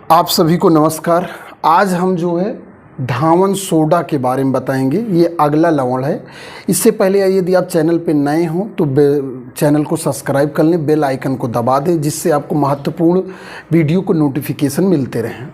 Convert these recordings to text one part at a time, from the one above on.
आप सभी को नमस्कार। आज हम जो है धावन सोडा के बारे में बताएंगे। ये अगला लवण है। इससे पहले यदि आप चैनल पे नए हों तो चैनल को सब्सक्राइब कर लें, बेल आइकन को दबा दें, जिससे आपको महत्वपूर्ण वीडियो को नोटिफिकेशन मिलते रहें।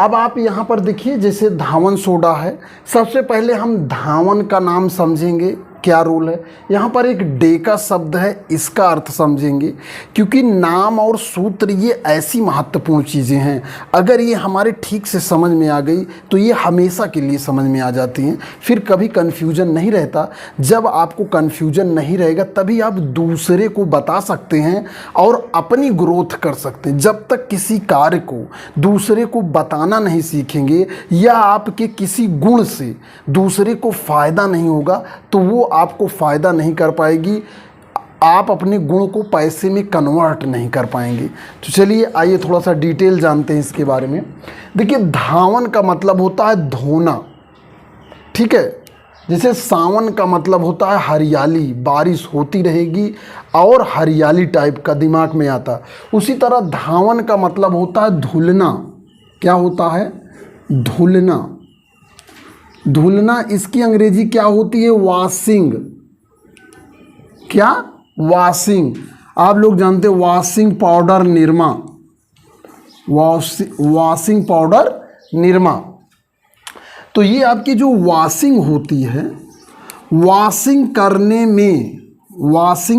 अब आप यहाँ पर देखिए, जैसे धावन सोडा है। सबसे पहले हम धावन का नाम समझेंगे, क्या रोल है। यहाँ पर एक डे का शब्द है, इसका अर्थ समझेंगे, क्योंकि नाम और सूत्र ये ऐसी महत्वपूर्ण चीज़ें हैं, अगर ये हमारे ठीक से समझ में आ गई तो ये हमेशा के लिए समझ में आ जाती हैं, फिर कभी कन्फ्यूजन नहीं रहता। जब आपको कन्फ्यूजन नहीं रहेगा तभी आप दूसरे को बता सकते हैं और अपनी ग्रोथ कर सकते हैं। जब तक किसी कार्य को दूसरे को बताना नहीं सीखेंगे या आपके किसी गुण से दूसरे को फ़ायदा नहीं होगा तो वो आपको फ़ायदा नहीं कर पाएगी, आप अपने गुण को पैसे में कन्वर्ट नहीं कर पाएंगे। तो चलिए आइए थोड़ा सा डिटेल जानते हैं इसके बारे में। देखिए, धावन का मतलब होता है धोना, ठीक है। जैसे सावन का मतलब होता है हरियाली, बारिश होती रहेगी और हरियाली टाइप का दिमाग में आता। उसी तरह धावन का मतलब होता है धुलना। क्या होता है? धुलना। धुलना, इसकी अंग्रेजी क्या होती है? वॉशिंग। क्या? वॉशिंग। आप लोग जानते हैं washing powder Nirma, washing powder Nirma. तो ये आपकी जो वॉशिंग होती है, वॉशिंग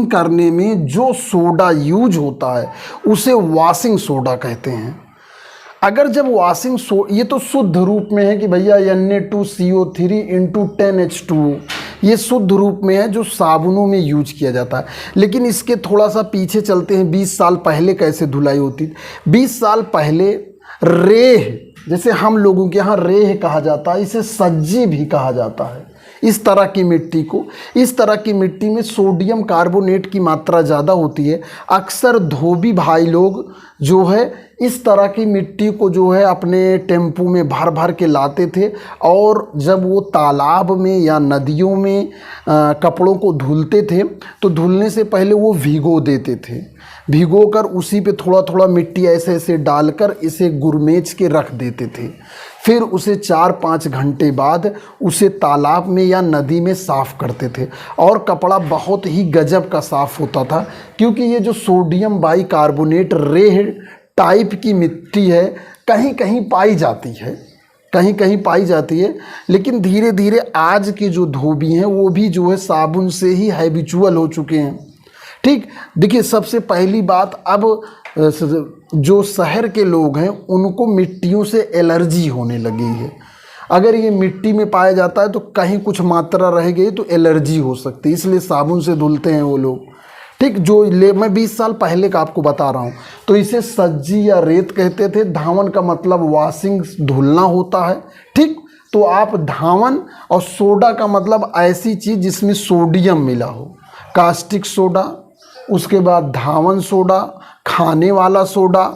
करने में जो सोडा यूज होता है उसे वॉशिंग सोडा कहते हैं। अगर जब ये तो शुद्ध रूप में है कि भैया Na2CO3 इंटू 10H2O, ये शुद्ध रूप में है जो साबुनों में यूज किया जाता है। लेकिन इसके थोड़ा सा पीछे चलते हैं, 20 साल पहले कैसे धुलाई होती थी। 20 साल पहले रेह, जैसे हम लोगों के यहाँ रेह कहा जाता है, इसे सज्जी भी कहा जाता है। इस तरह की मिट्टी में सोडियम कार्बोनेट की मात्रा ज़्यादा होती है। अक्सर धोबी भाई लोग जो है इस तरह की मिट्टी को जो है अपने टेम्पू में भर भर के लाते थे, और जब वो तालाब में या नदियों में कपड़ों को धुलते थे तो धुलने से पहले वो भिगो देते थे। भिगो कर उसी पे थोड़ा थोड़ा मिट्टी ऐसे ऐसे डालकर इसे गुरमेच के रख देते थे। फिर उसे 4-5 घंटे बाद उसे तालाब में या नदी में साफ़ करते थे, और कपड़ा बहुत ही गजब का साफ़ होता था, क्योंकि ये जो सोडियम बाइकार्बोनेट रेह टाइप की मिट्टी है कहीं कहीं पाई जाती है। लेकिन धीरे धीरे आज के जो धोबी हैं वो भी जो है साबुन से ही हैबिचुअल हो चुके हैं, ठीक। देखिए, सबसे पहली बात, अब जो शहर के लोग हैं उनको मिट्टियों से एलर्जी होने लगी है। अगर ये मिट्टी में पाया जाता है तो कहीं कुछ मात्रा रह गई तो एलर्जी हो सकती है, इसलिए साबुन से धुलते हैं वो लोग, ठीक। मैं 20 साल पहले का आपको बता रहा हूँ। तो इसे सज्जी या रेत कहते थे। धावन का मतलब वॉशिंग, धुलना होता है, ठीक। तो आप धावन, और सोडा का मतलब ऐसी चीज़ जिसमें सोडियम मिला हो, कास्टिक सोडा, उसके बाद धावन सोडा, खाने वाला सोडा,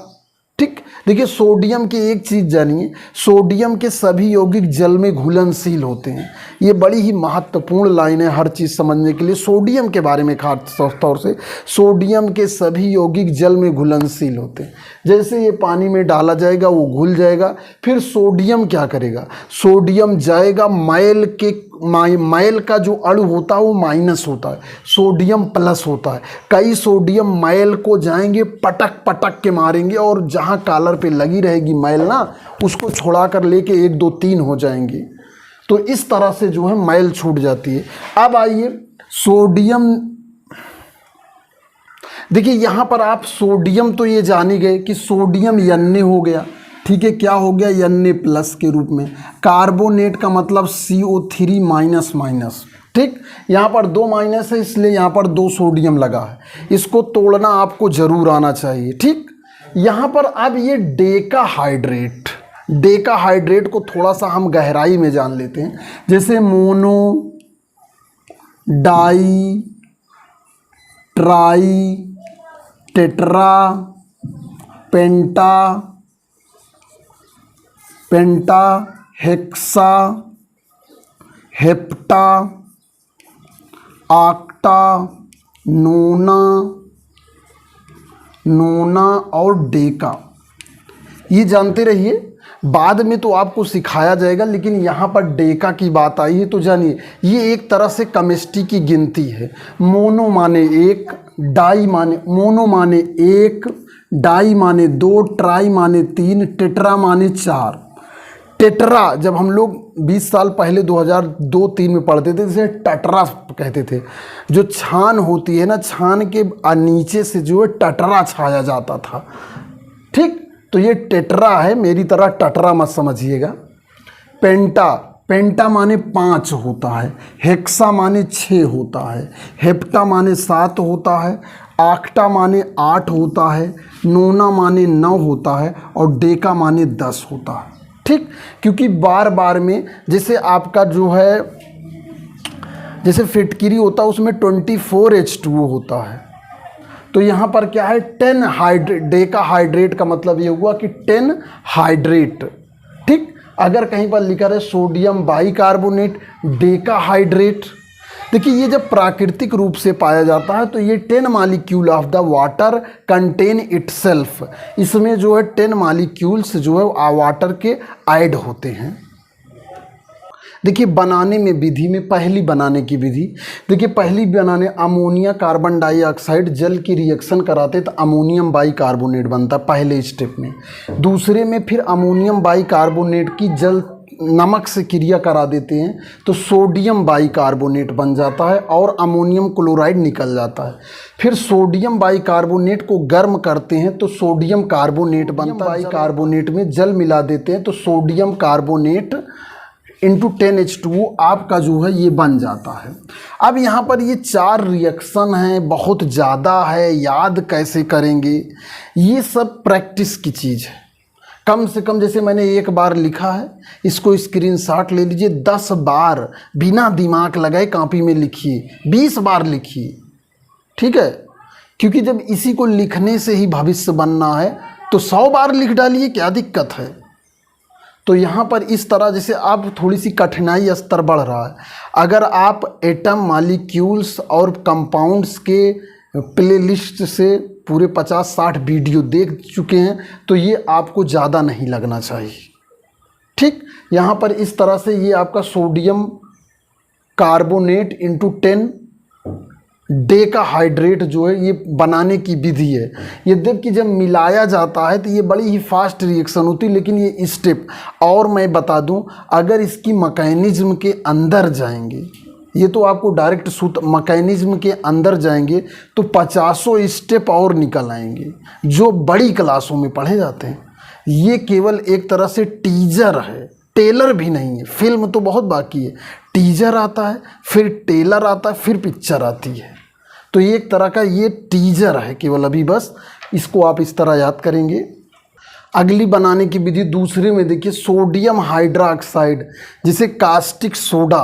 ठीक। देखिए, सोडियम की एक चीज़ जानिए, सोडियम के सभी यौगिक जल में घुलनशील होते हैं। ये बड़ी ही महत्वपूर्ण लाइन है हर चीज़ समझने के लिए। सोडियम के बारे में खास तौर से, सोडियम के सभी यौगिक जल में घुलनशील होते हैं। जैसे ये पानी में डाला जाएगा वो घुल जाएगा, फिर सोडियम क्या करेगा? सोडियम जाएगा मैल का जो अणु होता है वो माइनस होता है, सोडियम प्लस होता है। कई सोडियम मैल को जाएंगे पटक पटक के मारेंगे, और जहाँ कॉलर पे लगी रहेगी मैल ना, उसको छोड़ा कर लेके 1 2 3 हो जाएंगी। तो इस तरह से जो है मैल छूट जाती है। अब आइए सोडियम, देखिए यहाँ पर आप सोडियम तो ये जान ही गए कि सोडियम Na हो गया, ठीक है। क्या हो गया? Na प्लस के रूप में। कार्बोनेट का मतलब CO3 माइनस माइनस, ठीक। यहाँ पर 2 माइनस है इसलिए यहाँ पर 2 सोडियम लगा है। इसको तोड़ना आपको जरूर आना चाहिए, ठीक। यहाँ पर अब ये डेकाहाइड्रेट को थोड़ा सा हम गहराई में जान लेते हैं। जैसे मोनो, डाई, ट्राई, टेट्रा, पेंटा, हेक्सा, हेप्टा, आक्टा, नोना और डेका, ये जानते रहिए, बाद में तो आपको सिखाया जाएगा, लेकिन यहाँ पर डेका की बात आई है तो जानिए ये एक तरह से केमिस्ट्री की गिनती है। मोनो माने एक, डाई माने मोनो माने एक, डाई माने दो, ट्राई माने तीन, टेट्रा माने चार। टेट्रा जब हम लोग 20 साल पहले 2002-3 में पढ़ते थे, जिसे टटरा कहते थे। जो छान होती है ना, छान के नीचे से जो है टटरा छाया जाता था। ठीक, तो ये टेट्रा है, मेरी तरह टटरा मत समझिएगा। पेंटा, पेंटा माने 5 होता है, हेक्सा माने 6 होता है, हेप्टा माने 7 होता है, आक्टा माने 8 होता है, नोना माने 9 होता है और डेका माने 10 होता है। ठीक, क्योंकि बार बार में जैसे आपका जो है, जैसे फिटकिरी होता है उसमें 24 H2O होता है, तो यहाँ पर क्या है 10 हाइड्रेट। डेका हाइड्रेट का मतलब ये हुआ कि 10 हाइड्रेट। ठीक, अगर कहीं पर लिखा रहे सोडियम बाइकार्बोनेट डेका हाइड्रेट, देखिए ये जब प्राकृतिक रूप से पाया जाता है तो ये 10 molecule of the water contain itself, इसमें जो है 10 मॉलिक्यूल्स जो है वाटर के ऐड होते हैं। देखिए बनाने में विधि में पहली बनाने की विधि, देखिए पहली बनाने अमोनिया कार्बन डाइऑक्साइड जल की रिएक्शन कराते तो अमोनियम बाइकार्बोनेट बनता पहले स्टेप में। दूसरे में फिर अमोनियम बाइकार्बोनेट की जल नमक से क्रिया करा देते हैं तो सोडियम बाइकार्बोनेट बन जाता है और अमोनियम क्लोराइड निकल जाता है। फिर सोडियम बाइकार्बोनेट को गर्म करते हैं तो सोडियम कार्बोनेट बनता है। बाइकार्बोनेट में जल मिला देते हैं तो सोडियम कार्बोनेट इंटू 10 H2O आपका जो है ये बन जाता है। अब यहाँ पर ये 4 रिएक्शन हैं, बहुत ज़्यादा है, याद कैसे करेंगे, ये सब प्रैक्टिस की चीज़ है। कम से कम जैसे मैंने एक बार लिखा है, इसको स्क्रीनशॉट ले लीजिए, 10 बार बिना दिमाग लगाए कॉपी में लिखिए, 20 बार लिखिए। ठीक है, क्योंकि जब इसी को लिखने से ही भविष्य बनना है तो 100 बार लिख डालिए, क्या दिक्कत है। तो यहाँ पर इस तरह जैसे आप थोड़ी सी कठिनाई स्तर बढ़ रहा है। अगर आप एटम मॉलिक्यूल्स और कंपाउंड्स के प्लेलिस्ट से पूरे 50-60 वीडियो देख चुके हैं तो ये आपको ज़्यादा नहीं लगना चाहिए। ठीक, यहाँ पर इस तरह से ये आपका sodium carbonate into 10 Deka hydrate जो है ये बनाने की विधि है। यद्यपि जब मिलाया जाता है तो ये बड़ी ही फास्ट रिएक्शन होती है, लेकिन ये स्टेप और मैं बता दूं, अगर इसकी मैकेनिज्म के अंदर जाएंगे, ये तो आपको डायरेक्ट सूत्र मैकेनिज्म के अंदर जाएंगे तो 50 स्टेप और निकल आएंगे जो बड़ी क्लासों में पढ़े जाते हैं। ये केवल एक तरह से टीजर है, टेलर भी नहीं है। फिल्म तो बहुत बाकी है, टीजर आता है, फिर टेलर आता है, फिर पिक्चर आती है। तो ये एक तरह का ये टीजर है केवल, अभी बस इसको आप इस तरह याद करेंगे। अगली बनाने की विधि दूसरे में देखिए, सोडियम हाइड्रोक्साइड जिसे कास्टिक सोडा,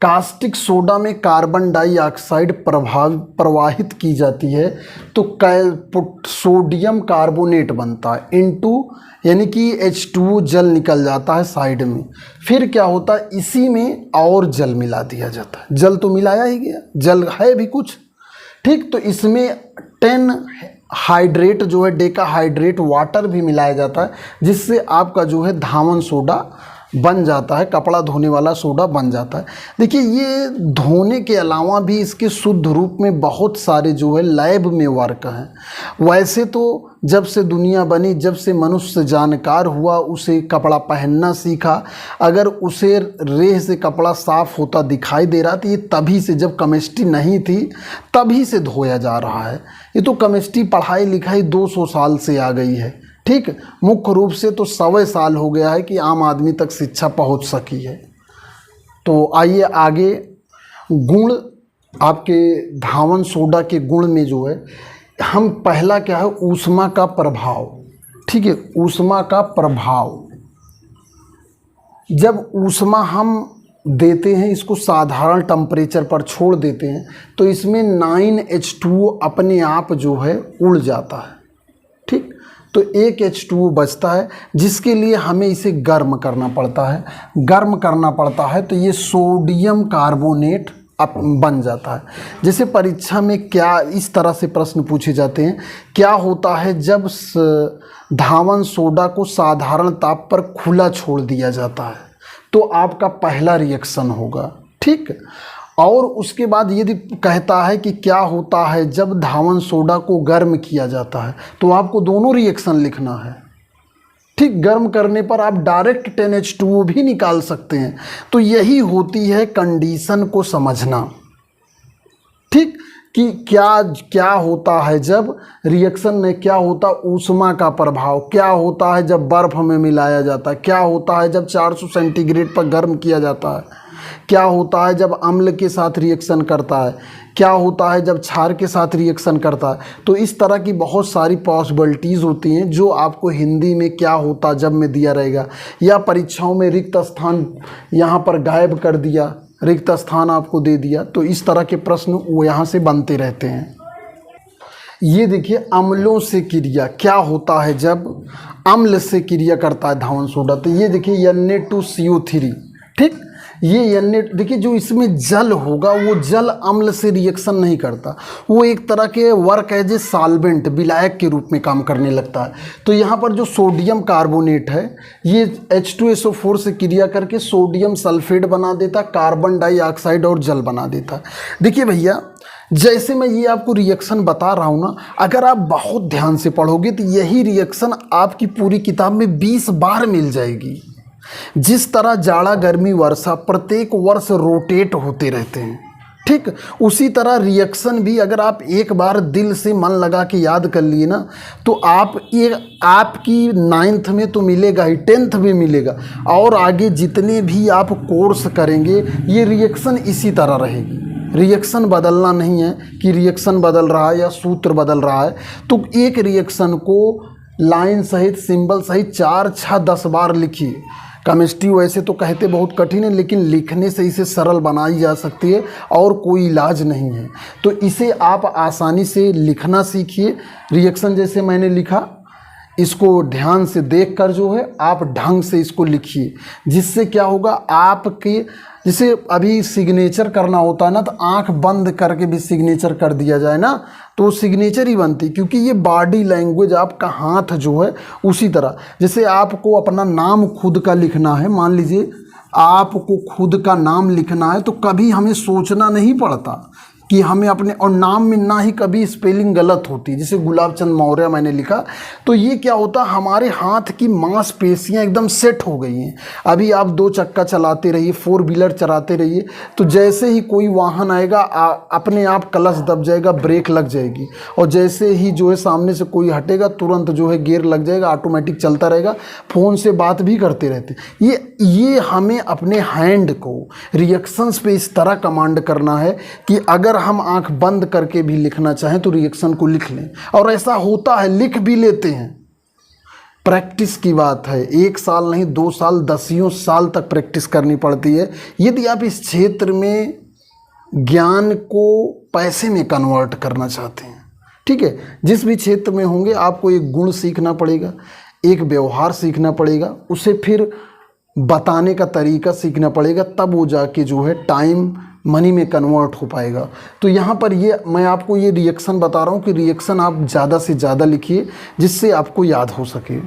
कास्टिक सोडा में कार्बन डाइऑक्साइड प्रवाहित की जाती है तो सोडियम कार्बोनेट बनता है इंटू, यानी कि H2O जल निकल जाता है साइड में। फिर क्या होता है, इसी में और जल मिला दिया जाता है। जल तो मिलाया ही गया, जल है भी कुछ। ठीक, तो इसमें 10 हाइड्रेट जो है डेका हाइड्रेट वाटर भी मिलाया जाता है, जिससे आपका जो है धावन सोडा बन जाता है, कपड़ा धोने वाला सोडा बन जाता है। देखिए ये धोने के अलावा भी इसके शुद्ध रूप में बहुत सारे जो है लैब में वर्क हैं। वैसे तो जब से दुनिया बनी, जब से मनुष्य जानकार हुआ, उसे कपड़ा पहनना सीखा, अगर उसे रेह से कपड़ा साफ होता दिखाई दे रहा था, ये तभी से, जब केमिस्ट्री नहीं थी तभी से धोया जा रहा है। ये तो केमिस्ट्री पढ़ाई लिखाई 200 साल से आ गई है। ठीक, मुख्य रूप से तो 100 साल हो गया है कि आम आदमी तक शिक्षा पहुंच सकी है। तो आइए आगे, गुण आपके धावन सोडा के गुण में जो है, हम पहला क्या है, ऊष्मा का प्रभाव। ठीक है, ऊष्मा का प्रभाव, जब ऊष्मा हम देते हैं, इसको साधारण टेम्परेचर पर छोड़ देते हैं तो इसमें 9H2O अपने आप जो है उड़ जाता है। ठीक, तो एक H2O बचता है, जिसके लिए हमें इसे गर्म करना पड़ता है। गर्म करना पड़ता है तो ये सोडियम कार्बोनेट बन जाता है। जैसे परीक्षा में क्या इस तरह से प्रश्न पूछे जाते हैं, क्या होता है जब धावन सोडा को साधारण ताप पर खुला छोड़ दिया जाता है, तो आपका पहला रिएक्शन होगा। ठीक, और उसके बाद यदि कहता है कि क्या होता है जब धावन सोडा को गर्म किया जाता है, तो आपको दोनों रिएक्शन लिखना है। ठीक, गर्म करने पर आप डायरेक्ट 10H2O भी निकाल सकते हैं। तो यही होती है कंडीशन को समझना। ठीक, कि क्या होता है जब रिएक्शन में, क्या होता ऊष्मा का प्रभाव, क्या होता है जब बर्फ में मिलाया जाता है, क्या होता है जब 400 सेंटीग्रेड पर गर्म किया जाता है, क्या होता है जब अम्ल के साथ रिएक्शन करता है, क्या होता है जब क्षार के साथ रिएक्शन करता है। तो इस तरह की बहुत सारी पॉसिबिलिटीज़ होती हैं जो आपको हिंदी में क्या होता जब में दिया रहेगा, या परीक्षाओं में रिक्त स्थान यहाँ पर गायब कर दिया, रिक्त स्थान आपको दे दिया। तो इस तरह के प्रश्न वो यहाँ से बनते रहते हैं। ये देखिए, अम्लों से क्रिया, क्या होता है जब अम्ल से क्रिया करता है धावन सोडा, तो ये देखिए Na2CO3। ठीक, ये देखिए जो इसमें जल होगा वो जल अम्ल से रिएक्शन नहीं करता, वो एक तरह के वर्क एज ए सॉल्वेंट, विलायक के रूप में काम करने लगता है। तो यहाँ पर जो सोडियम कार्बोनेट है ये H2SO4 से क्रिया करके सोडियम सल्फेट बना देता, कार्बन डाइऑक्साइड और जल बना देता। देखिए भैया, जैसे मैं ये आपको रिएक्शन बता रहा हूँ ना, अगर आप बहुत ध्यान से पढ़ोगे तो यही रिएक्शन आपकी पूरी किताब में 20 बार मिल जाएगी। जिस तरह जाड़ा गर्मी वर्षा प्रत्येक वर्ष रोटेट होते रहते हैं, ठीक, उसी तरह रिएक्शन भी अगर आप एक बार दिल से मन लगा के याद कर लिए ना, तो आपकी 9th में तो मिलेगा ही, 10th में मिलेगा, और आगे जितने भी आप कोर्स करेंगे ये रिएक्शन इसी तरह रहेगी। रिएक्शन बदलना नहीं है कि रिएक्शन बदल रहा है या सूत्र बदल रहा है। तो एक रिएक्शन को लाइन सहित, सिंबल सहित 4, 6, 10 बार लिखिए। केमिस्ट्री वैसे तो कहते बहुत कठिन है, लेकिन लिखने से इसे सरल बनाई जा सकती है और कोई इलाज नहीं है। तो इसे आप आसानी से लिखना सीखिए। रिएक्शन जैसे मैंने लिखा, इसको ध्यान से देखकर जो है आप ढंग से इसको लिखिए, जिससे क्या होगा आपके, जैसे अभी सिग्नेचर करना होता है ना, तो आंख बंद करके भी सिग्नेचर कर दिया जाए ना, तो सिग्नेचर ही बनती, क्योंकि ये बॉडी लैंग्वेज, आपका हाथ जो है उसी तरह। जैसे आपको अपना नाम खुद का लिखना है, मान लीजिए आपको खुद का नाम लिखना है, तो कभी हमें सोचना नहीं पड़ता कि हमें अपने, और नाम में ना ही कभी स्पेलिंग गलत होती। जैसे गुलाब चंद मौर्य मैंने लिखा, तो ये क्या होता, हमारे हाथ की मांसपेशियां एकदम सेट हो गई हैं। अभी आप 2 चक्का चलाते रहिए, 4 व्हीलर चलाते रहिए, तो जैसे ही कोई वाहन आएगा अपने आप क्लच दब जाएगा, ब्रेक लग जाएगी, और जैसे ही जो है सामने से कोई हटेगा तुरंत जो है गियर लग जाएगा, ऑटोमेटिक चलता रहेगा। फ़ोन से बात भी करते रहते। ये हमें अपने हैंड को रिएक्शंस पे इस तरह कमांड करना है कि अगर हम आंख बंद करके भी लिखना चाहें तो रिएक्शन को लिख लें। और ऐसा होता है, लिख भी लेते हैं। प्रैक्टिस की बात है, 1 साल नहीं 2 साल, 10 साल तक प्रैक्टिस करनी पड़ती है यदि आप इस क्षेत्र में ज्ञान को पैसे में कन्वर्ट करना चाहते हैं। ठीक है, जिस भी क्षेत्र में होंगे आपको एक गुण सीखना पड़ेगा, एक व्यवहार सीखना पड़ेगा, उसे फिर बताने का तरीका सीखना पड़ेगा, तब वो जाके जो है टाइम मनी में कन्वर्ट हो पाएगा। तो यहाँ पर ये मैं आपको ये रिएक्शन बता रहा हूँ कि रिएक्शन आप ज़्यादा से ज़्यादा लिखिए, जिससे आपको याद हो सके।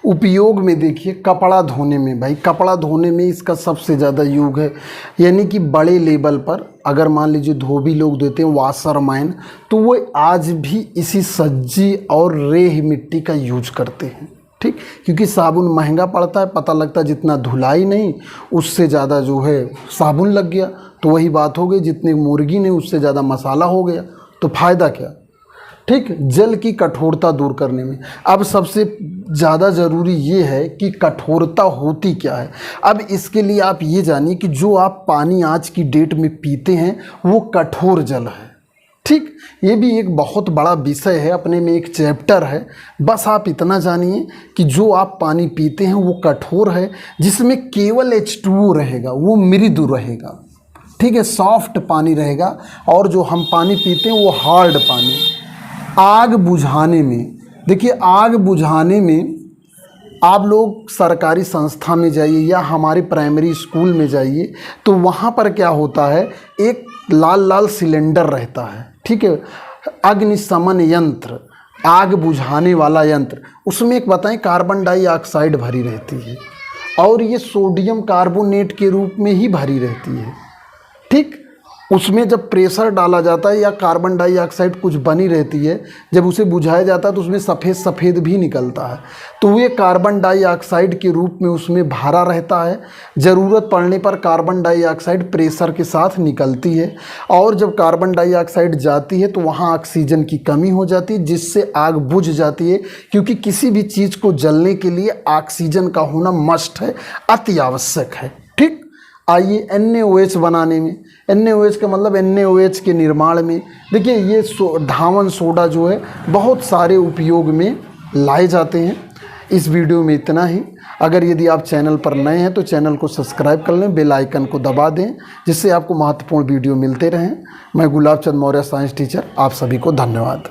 उपयोग में देखिए, कपड़ा धोने में, भाई कपड़ा धोने में इसका सबसे ज़्यादा यूज है। यानी कि बड़े लेवल पर अगर मान लीजिए धोबी लोग देते हैं, वाशरमैन, तो वो आज भी इसी सज्जी और रेह मिट्टी का यूज करते हैं। ठीक, क्योंकि साबुन महंगा पड़ता है, पता लगता है जितना धुलाई नहीं उससे ज़्यादा जो है साबुन लग गया, तो वही बात हो गई, जितनी मुर्गी नहीं उससे ज़्यादा मसाला हो गया, तो फ़ायदा क्या। ठीक, जल की कठोरता दूर करने में अब सबसे ज़्यादा ज़रूरी ये है कि कठोरता होती क्या है। अब इसके लिए आप ये जानिए कि जो आप पानी आज की डेट में पीते हैं वो कठोर जल है। ठीक, ये भी एक बहुत बड़ा विषय है, अपने में एक चैप्टर है। बस आप इतना जानिए कि जो आप पानी पीते हैं वो कठोर है, जिसमें केवल H2O रहेगा, वो मृदु रहेगा। ठीक है, सॉफ्ट पानी रहेगा, और जो हम पानी पीते हैं वो हार्ड पानी। आग बुझाने में देखिए, आग बुझाने में आप लोग सरकारी संस्था में जाइए या हमारे प्राइमरी स्कूल में जाइए तो वहाँ पर क्या होता है, एक लाल लाल सिलेंडर रहता है, ठीक है, अग्निशमन यंत्र, आग बुझाने वाला यंत्र, उसमें एक बताएं कार्बन डाइऑक्साइड भरी रहती है और ये सोडियम कार्बोनेट के रूप में ही भरी रहती है, ठीक। उसमें जब प्रेशर डाला जाता है या कार्बन डाइऑक्साइड कुछ बनी रहती है, जब उसे बुझाया जाता है तो उसमें सफ़ेद सफ़ेद भी निकलता है, तो ये कार्बन डाइऑक्साइड के रूप में उसमें भरा रहता है। ज़रूरत पड़ने पर कार्बन डाइऑक्साइड प्रेशर के साथ निकलती है और जब कार्बन डाइऑक्साइड जाती है तो वहाँ ऑक्सीजन की कमी हो जाती है, जिससे आग बुझ जाती है, क्योंकि किसी भी चीज़ को जलने के लिए ऑक्सीजन का होना मस्ट है, अति आवश्यक है, ठीक। आइए NaOH बनाने में, NaOH का मतलब NaOH के निर्माण में देखिए ये धावन सोडा जो है बहुत सारे उपयोग में लाए जाते हैं। इस वीडियो में इतना ही। अगर यदि आप चैनल पर नए हैं तो चैनल को सब्सक्राइब कर लें, बेल आइकन को दबा दें, जिससे आपको महत्वपूर्ण वीडियो मिलते रहें। मैं गुलाब चंद मौर्य साइंस टीचर, आप सभी को धन्यवाद।